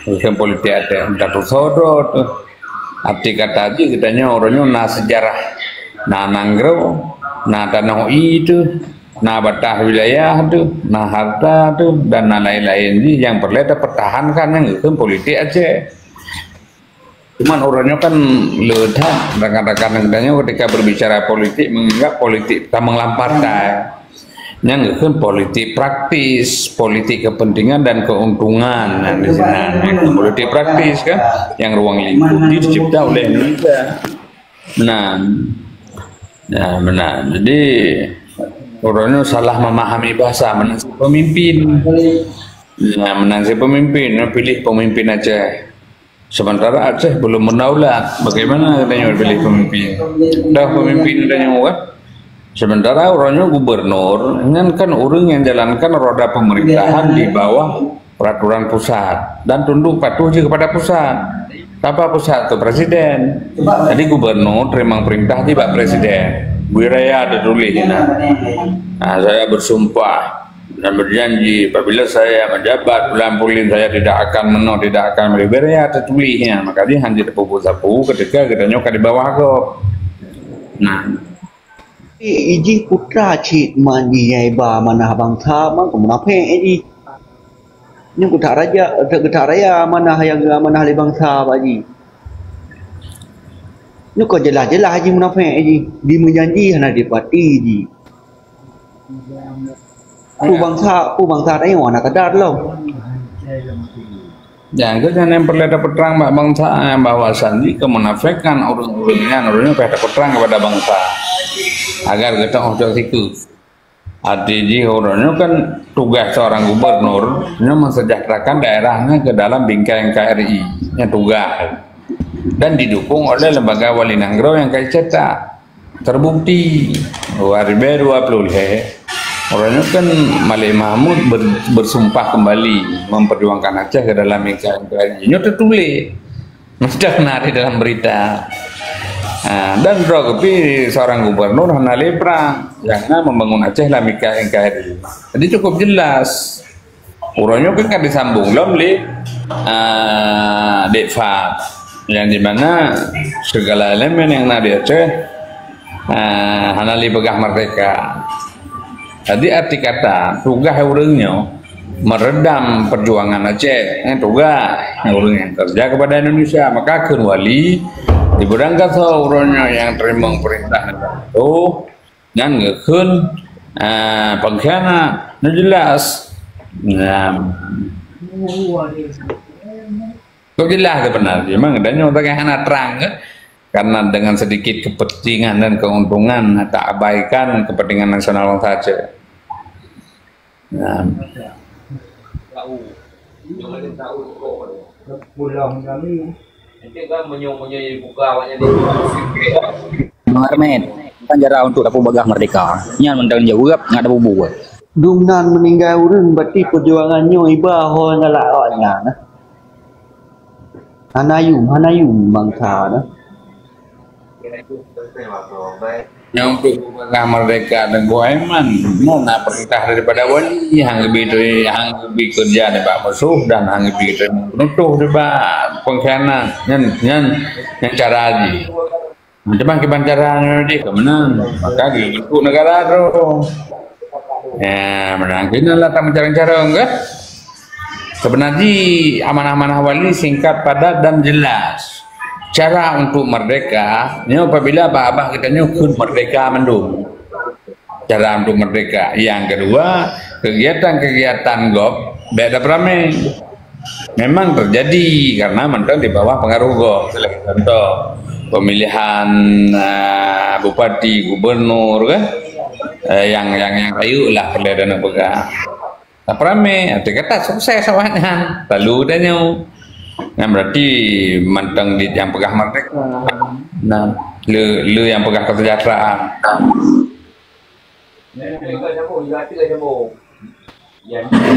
Bukan politik ada satu sodot. Arti kata aja katanya orangnya na sejarah, na nanggro, na tanah itu, na batah wilayah tu, na harta tu, dan na lain-lain ni yang perlu kita pertahankan yang itu politik aja. Cuman orangnya kan ledah, rekan-rekan katanya ketika berbicara politik menganggap politik tambang partai. Yang itu politik praktis, politik kepentingan dan keuntungan. Nah, di sana politik praktis kan, yang ruang lingkup dicipta oleh Indonesia. Nah, benar. Jadi orangnya salah memahami bahasa, menasih pemimpin. Nah, menasih pemimpin, pilih pemimpin aja. Sementara Aceh belum mendaulat. Bagaimana katanya pilih pemimpin? Dah pemimpin katanya kan? Sementara orangnya gubernur, kan orang yang jalankan roda pemerintahan di bawah peraturan pusat dan tunduk patuh juga kepada pusat. Apa pusat itu? Presiden. Jadi gubernur terima perintah di Pak Presiden. Wiraya ada tulis. Nah, saya bersumpah dan berjanji apabila saya menjabat bulan pulin saya tidak akan menolak, tidak akan beribiraya ada tulisnya. Makanya hanya sapu ketika kita nyoka di bawah kok. Nah. Iji putra cik mandi nyai ba mana bangsa man kemenapa iji ni kutak raya mana yang mana ahli bangsa baji ni kau jelas-jelas haji menapa iji di menjanji hana di parti ji ku bangsa raya wana kadar lo. Yang yang perlu dapat terang bangsa bahwasan di kemunafikan orang-orangnya pada terang kepada bangsa agar kita untuk situ. Artinya orangnya kan tugas seorang gubernur mensejahterakan daerahnya ke dalam bingkai NKRI yang tugas dan didukung oleh lembaga wali nanggro yang kayak cetak terbukti 2020 orangnya kan Malik Mahmud bersumpah kembali memperjuangkan Aceh ke dalam NKRI. Ini tertulis, sudah menarik dalam berita. Nah, dan Rogopi seorang gubernur hana lepra yang membangun Aceh dalam NKRI. Jadi cukup jelas. Orangnya kan disambung lomli Dekfat yang dimana segala elemen yang ada di Aceh hana libegah merdeka. Jadi arti kata tugas orangnya meredam perjuangan Aceh, tugas orang yang kerja kepada Indonesia, maka akan wali diberangkat orangnya yang terima perintah itu yang ngekun pengkhianat, jelas. Nah, kok jelas benar, memang adanya orang yang terang kan? Karena dengan sedikit kepentingan dan keuntungan tak abaikan kepentingan nasional saja. Nah. Bang Armet, kan jara untuk dapat bagah merdeka. Nyan mendang jauh gap ngada bubu. Dumnan meninggal urang berarti perjuangannya ibah ho ngalaknya nah. Hanayum bangsa nah. Yang untuk merdeka dan Boeman mana perintah daripada wali yang lebih kerja di Pak musuh dan yang lebih menutup di Pak pengkhianat yang cara aja macam mana caranya dia kemenang maka gitu negara tu ya menang kena lah tak mencari cara enggak sebenarnya amanah-amanah wali singkat padat dan jelas. Cara untuk merdeka, apabila abah kita nyukun merdeka mendung. Cara untuk merdeka. Yang kedua, kegiatan-kegiatan GOP beda beramai. Memang terjadi karena mendung di bawah pengaruh GOP. Contoh pemilihan bupati, gubernur kan, yang kayu lah perdana negara. Tapi ramai, arti kata sukses awalnya. Lalu danya. Yang berarti manteng di yang pegah merdeka. Nah, lu yang pegah kesejahteraan.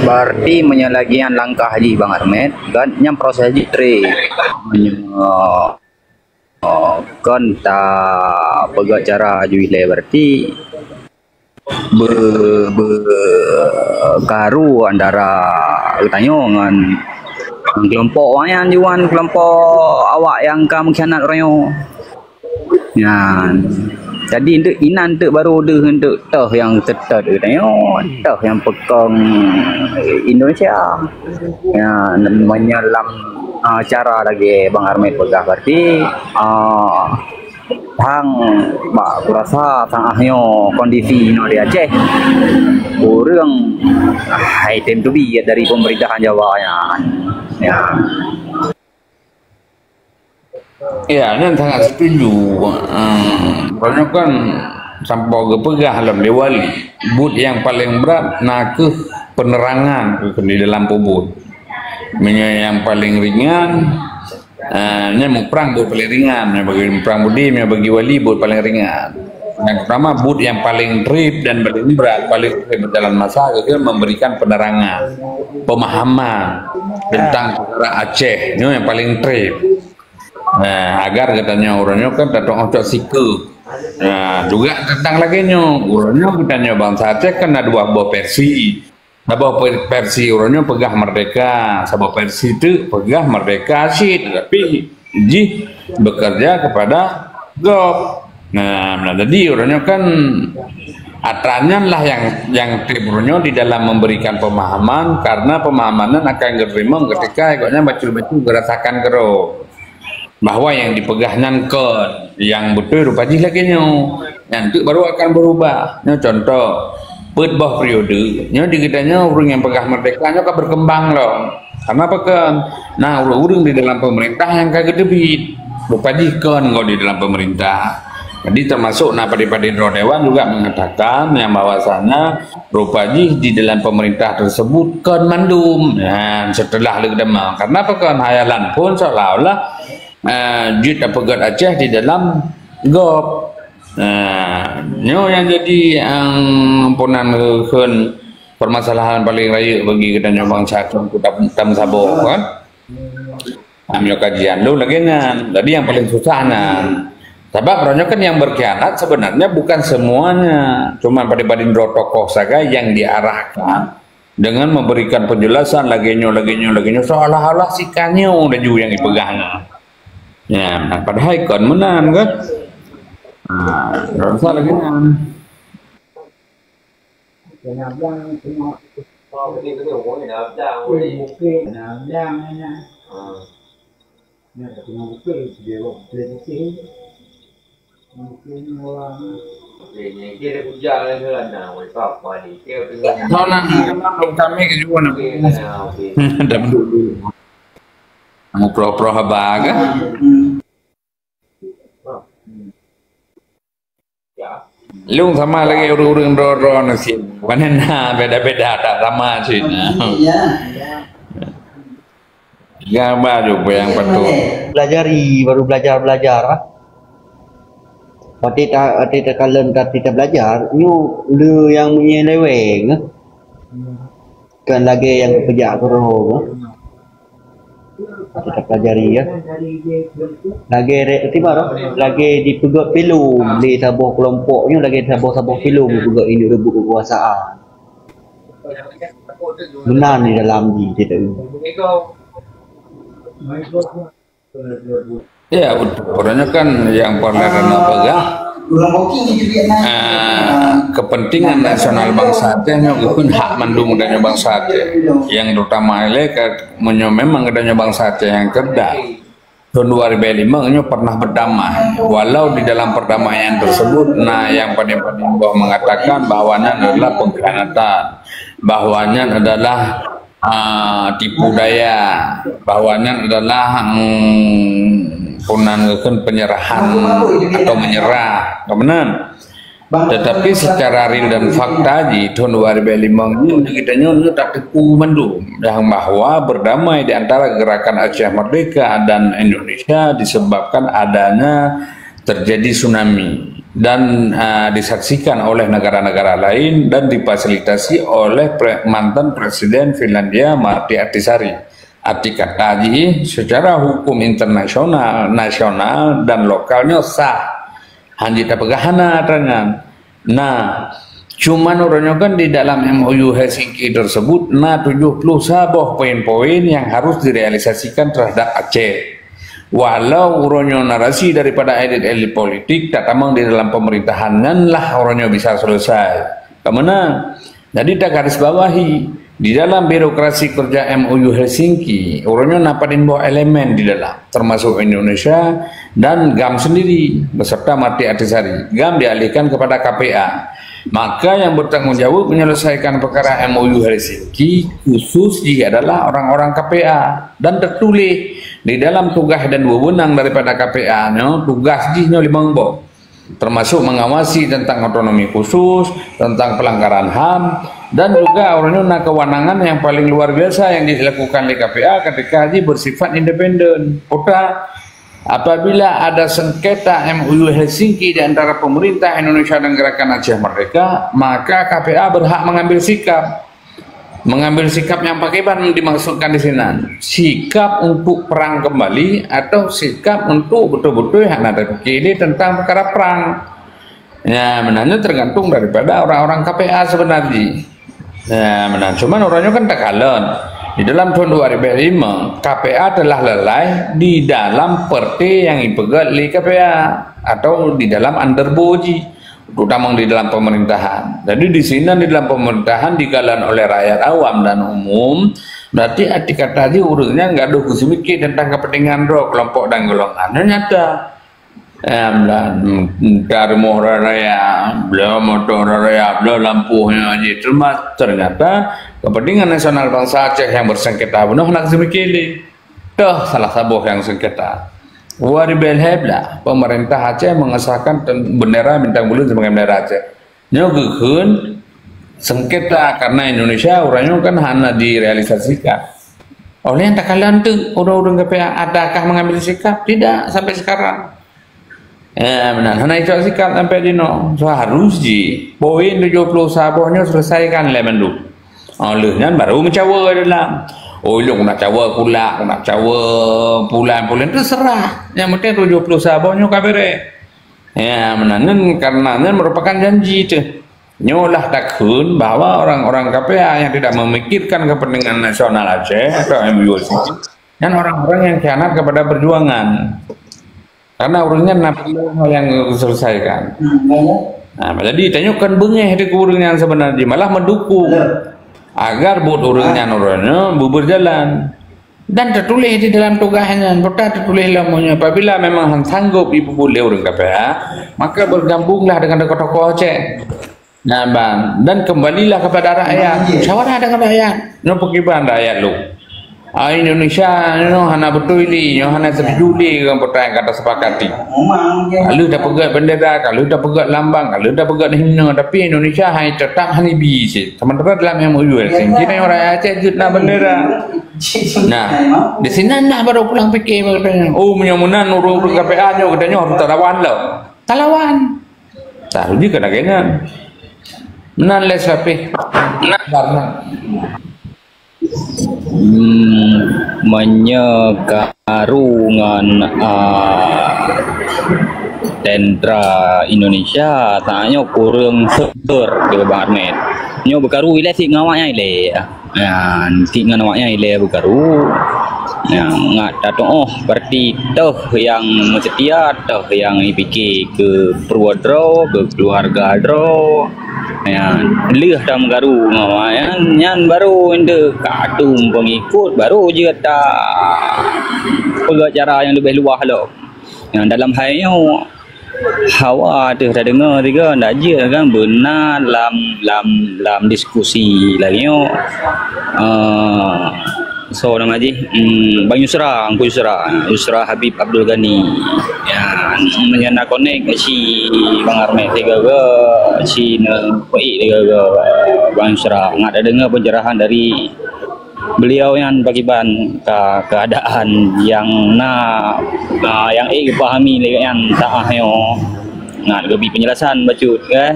Berarti menyalagian langkah haji Bang Armet kan yang proses haji tri kan tak pegah cara haji wilayah berarti berkaru antara tanya dengan Kelompok yang juan kelompok awak yang kamu mengkhianat orang ya. Jadi untuk inan tu baru ada untuk tah yang tetap tah yang pegang Indonesia. Ya menyelam cara lagi Bang Armet pegang berarti tang aku rasa tang ahnyo kondisi no di Aceh kurang item tu bi dari pemerintahan Jawa ya. Ya, ini sangat setuju. Banyak kan sampai ke pegah dalam Dewali. But yang paling berat nak ke penerangan di dalam pubut. Yang paling ringan, nya perang but paling ringan. Bagi perang budi, bagi wali but paling ringan. Yang pertama but yang paling trip dan paling berat, paling berjalan masa itu memberikan penerangan, pemahaman tentang sejarah Aceh. Ini yang paling trip. Agar katanya orangnya kan datang untuk siku. Juga tentang lagi orangnya katanya bangsa Aceh kan ada dua versi. Sebuah versi orangnya pegah merdeka, sebuah versi itu pegah merdeka asyid, tapi bekerja kepada GOP. Nah jadi orangnya kan aturannya lah yang tribunnya di dalam memberikan pemahaman, karena pemahaman akan diterima ketika ikutnya bacul-bacul gerasakan kero bahwa yang dipegahnya yang betul rupaji lagi nanti baru akan berubah. Contoh berbah periode di kitanya orang yang pegah merdeka kan berkembang loh. Karena apa kan? Nah orang di dalam pemerintah yang kagak debit rupaji kan di dalam pemerintah. Jadi termasuk Padi Dewan juga mengatakan yang bahwasanya rupaji di dalam pemerintah tersebut kan mandum. Setelah legdama karena apa kan hayalan pun seolah-olah jut pegat Aceh di dalam GOP. Yang jadi yang punan permasalahan paling raya bagi kita bangsa tam Sabo kan. Ambil kajian lu lagi kan. Jadi yang paling susah sebab orangnya kan yang berkhianat sebenarnya bukan semuanya, cuma pada tokoh saja yang diarahkan dengan memberikan penjelasan laginya seolah-olah sikannya udah juga yang dipegangnya. Ya, padahal ikon menang kan? Rasa lagi kami kejuan mau pro habaga lu sama lagi urung doro nasi mana beda-beda tak sama sih ya baru yang betul baru belajar Pati kalau kita belajar, lu yang menyeleweng, kan lagi yang kerja keroh, kita pelajari ya. Lagi dipegot film di sebuah kelompoknya, lagi sebuah film juga ini rebut kekuasaan. Benar di dalam kita ini. Ya betul, orangnya kan yang pernah pegang kepentingan nasional bangsa Aceh pun hak mandung adanya bangsa Aceh yang terutama memang adanya bangsa Aceh yang cerdas. Tahun 2005 pernah berdamai, walau di dalam perdamaian tersebut yang paling mengatakan bahwanya adalah pengkhianatan, bahwanya adalah tipu daya, bahwanya adalah penyerahan atau menyerah, kemudian. Tetapi secara real dan fakta di tahun 2005 kita tak teku mendung yang bahwa berdamai di antara gerakan Aceh Merdeka dan Indonesia disebabkan adanya terjadi tsunami dan disaksikan oleh negara-negara lain dan difasilitasi oleh mantan Presiden Finlandia Martti Ahtisaari. Arti kata secara hukum internasional, nasional dan lokalnya sah. Hanjita pegahana dengan. Nah, Cuman orangnya kan di dalam MOU Helsinki tersebut 70 sabah poin-poin yang harus direalisasikan terhadap Aceh. Walau orangnya narasi daripada elit-elit politik tak tamang di dalam pemerintahan lah orangnya bisa selesai. Kemana? Jadi tak garis bawahi di dalam birokrasi kerja MOU Helsinki orangnya napadin bawa elemen di dalam termasuk Indonesia dan GAM sendiri beserta Marty Ahtisaari. GAM dialihkan kepada KPA. Maka yang bertanggung jawab menyelesaikan perkara MOU Helsinki khusus jika adalah orang-orang KPA dan tertulis di dalam tugas dan wewenang daripada KPA tugas jihnya 5 bab termasuk mengawasi tentang otonomi khusus, tentang pelanggaran HAM dan juga orangnya kewenangan yang paling luar biasa yang dilakukan oleh KPA ketika bersifat independen. Apabila ada sengketa MOU Helsinki di antara pemerintah Indonesia dan Gerakan Aceh Merdeka, maka KPA berhak mengambil sikap. Mengambil sikap yang bagaimana dimaksudkan di sini? Sikap untuk perang kembali atau sikap untuk betul-betul yang ada PKD tentang perkara perang. Ya, menanya tergantung daripada orang-orang KPA sebenarnya. Ya, menanya cuman orangnya kan tak kalon. Di dalam tahun 2005, KPA telah lalai di dalam perti yang dipegat oleh KPA atau di dalam underboji, terutama di dalam pemerintahan. Jadi di sini di dalam pemerintahan digalan oleh rakyat awam dan umum, berarti arti kata tadi urusnya nggak ada kusumiki tentang kepentingan kelompok dan golongan. Nyata. Dari motor raya, beliau motor raya, beliau lampunya aja ternyata kepentingan nasional bangsa Aceh yang bersengketa benar nak semikili. Dah salah sabuh yang sengketa. Waribel hebla pemerintah Aceh mengesahkan bendera bintang bulu sebagai bendera Aceh. Nyogukun sengketa karena Indonesia orangnya kan hanya direalisasikan. Oleh yang tak kalian tuh orang-orang KPA adakah mengambil sikap? Tidak sampai sekarang. Benar, hanya itu sikap sampai dino. So harus poin 70 sabahnya selesaikan lemen dulu. Olehnya baru mencawa dalam. Oh, lu nak cawa pula, nak cawa pulan-pulan terserah. Yang penting 70 sabahnya kabere. Ya, menanen karena merupakan janji itu. Nyolah takun bahwa orang-orang KPA yang tidak memikirkan kepentingan nasional Aceh atau MUC dan orang-orang yang khianat kepada perjuangan. Karena urungnya nampil yang selesaikan. Nah, jadi tanyakan bengeh di urungnya sebenarnya malah mendukung agar buat urungnya nuranya berjalan dan tertulis di dalam tugasnya. Berta tertulis lamanya apabila memang sanggup ibu boleh urung KPA maka bergabunglah dengan tokoh-tokoh Aceh. Nah bang, dan kembalilah kepada rakyat. Musyawarah dengan rakyat. No pergiban rakyat lu. Indonesia no hana betul ini, no hana terjuli dengan pertanyaan kata sepakati. Kalau dah pegat bendera, kalau dah pegat lambang, kalau dah pegat himne, tapi Indonesia hanya tetap hanya bisi. Sementara dalam MOU Helsinki ni orang Aceh jutna bendera. Nah, di sini nah baru pulang fikir katanya. Oh, menyamunan urung KPA nya katanya harus talawan lo. Talawan. Tak rugi kadang-kadang. Menan les rapih. Karena menyegarungan tentera Indonesia tanya kurang seger ke Bang Ahmed. Nyo berkaru ile sik ngawaknya ile. Ya, sik ngawaknya ile berkaru. Ya, ngat datang berarti toh yang setia toh yang fikir ke Purwodro ke keluarga dro. Ya, lih dah menggaru ngawaknya nyan baru ende kadung pengikut baru je tak pegat cara yang lebih luas lo. Yang dalam halnya hawa tu dah dengar tiga ndak je kan benar dalam diskusi lagi so nama je Bang Yusra Habib Abdul Ghani ya menyana connect si Bang Ahmed tiga ke si Poi tiga ke Bang Yusra ngada dengar pencerahan dari beliau yang bagiban keadaan yang yang pahami yang tak yo ngat lebih penjelasan bacut ya,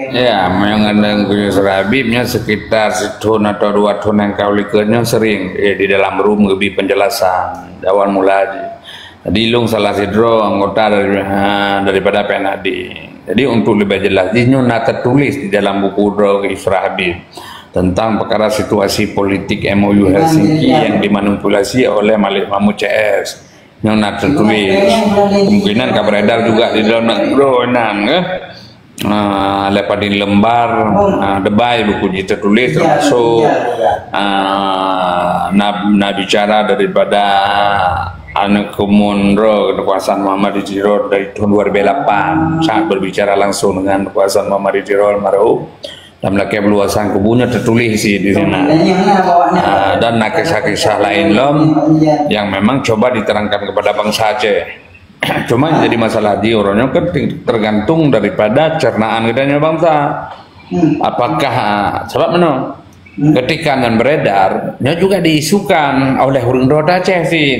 yang ada Yusra Habibnya sekitar setahun atau 2 tahun yang kau lihatnya sering di dalam room lebih penjelasan awal mula Jadi Long salah sidro anggota daripada PNAD. Jadi untuk lebih jelas, ini nak tertulis di dalam buku Dro Isra Habib tentang perkara situasi politik MOU Helsinki yang dimanipulasi oleh Malik Mahmud CS. Ini nak tertulis. Kemungkinan kabar beredar juga di dalam Dro lepas di lembar debai buku ini tertulis termasuk nak bicara daripada anak Kumundro kekuasaan Muhammad Ijirol dari tahun 2008 saat berbicara langsung dengan kekuasaan Muhammad Ijirol Maruf dan melakukan peluasan kubunya tertulis di sana dan kisah-kisah lain yang memang coba diterangkan kepada bangsa Aceh. Cuma jadi masalah di orangnya kan tergantung daripada cernaan gedanya bangsa. Apakah sebab mana ketika dan beredar juga diisukan oleh orang Roda Aceh sih.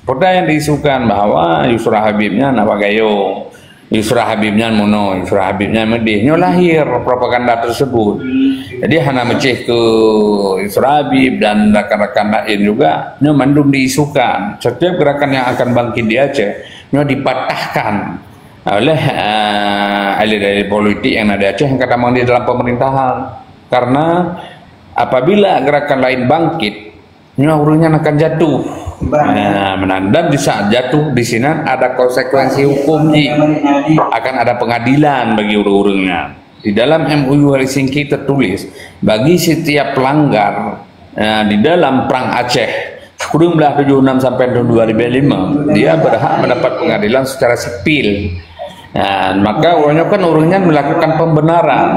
Pada yang diisukan bahwa Yusra Habibnya nama gayo, Yusra Habibnya mono, Yusra Habibnya medih. Nyo lahir propaganda tersebut. Jadi hana meceh ke Yusra Habib dan rekan-rekan lain juga nyo mandum diisukan. Setiap gerakan yang akan bangkit di Aceh nyo dipatahkan oleh elit-elit politik yang ada di Aceh yang kadang di dalam pemerintahan. Karena apabila gerakan lain bangkit, nyo urungnya akan jatuh. Dan di saat jatuh di sini ada konsekuensi hukum akan ada pengadilan bagi urung-urungnya. Di dalam MOU Helsinki tertulis bagi setiap pelanggar di dalam perang Aceh kurang 76 sampai 2005 dia berhak mendapat pengadilan secara sipil. Maka orangnya kan urungnya melakukan pembenaran.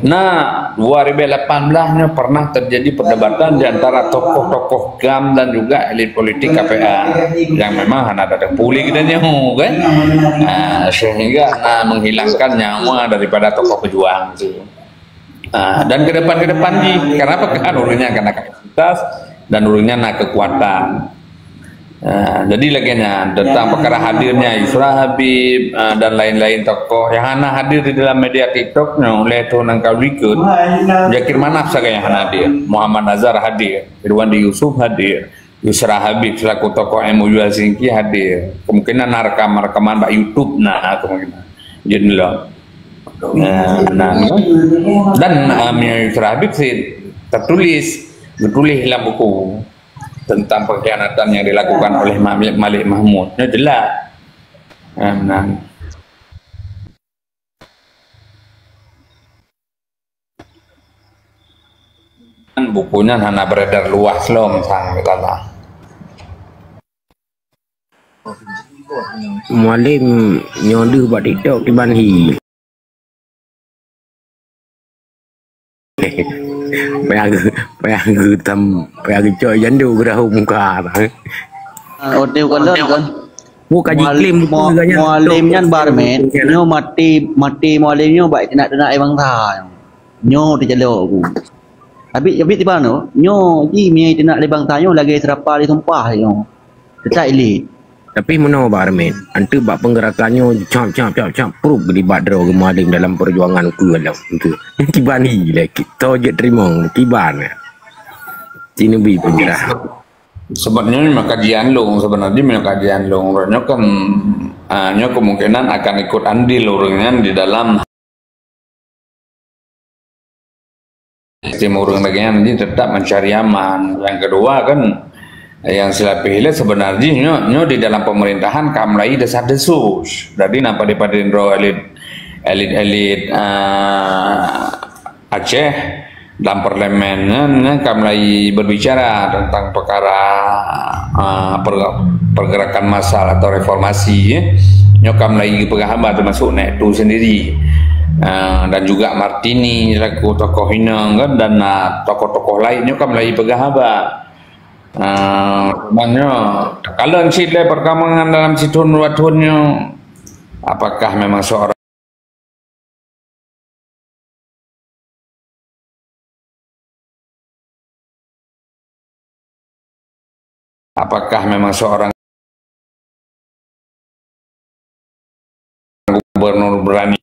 Nah, 2018-nya pernah terjadi perdebatan di antara tokoh-tokoh GAM dan juga elit politik KPA yang memang ada pulih dan nyawa kan, sehingga menghilangkan nyawa daripada tokoh pejuang itu. Dan ke depan karena apa kan urungnya karena kapasitas dan urungnya kekuatan. Jadi laginya tentang perkara hadirnya Yusra Habib dan lain-lain tokoh yang hana hadir di dalam media TikToknya oleh tuh nangkal berikut Jakir Manaf yang hana hadir, Muhammad Nazar hadir, Irwandi Yusuf hadir, Yusra Habib selaku tokoh MOU Helsinki hadir, kemungkinan rekaman YouTube kemungkinan jadi dan Yusra Habib sih tertulis dalam buku tentang pengkhianatan yang dilakukan oleh Malik Mahmud. Ini jelas. Bukunya hanya beredar luas sang kita lah. Mualim nyodu buat TikTok di Banhi. Payah coy jandu gerah muka bang. Ote kalau kan Bukan iklim mualimnya barmen nyo mati mualimnya baik nak bang tha nyo di jalo aku tapi di mana nyo ji mi nak bang tha nyo lagi serapa di tumpah nyo tetap elit. Tapi mana barmen antu bak penggerakannya cap proof di badro gemalim dalam perjuangan ku dalam itu tibani lah kita je terima tiban sini bi penjerah Sebenarnya memang kajian long orangnya kan kemungkinan akan ikut andil orangnya di dalam sistem orang negara nanti tetap mencari aman. Yang kedua kan yang sila pilih sebenarnya nyo di dalam pemerintahan kamlai desas-desus. Jadi napa daripada elit Aceh dalam parlemennya kamlai berbicara tentang perkara pergerakan massal atau reformasi nyo kamlai pegahaba termasuk nek tu sendiri. Dan juga Martini laku tokoh Hinang kan dan tokoh-tokoh lainnya kamlai pegahaba. Kalau sila perkembangan dalam situn watunnya apakah memang seorang gubernur berani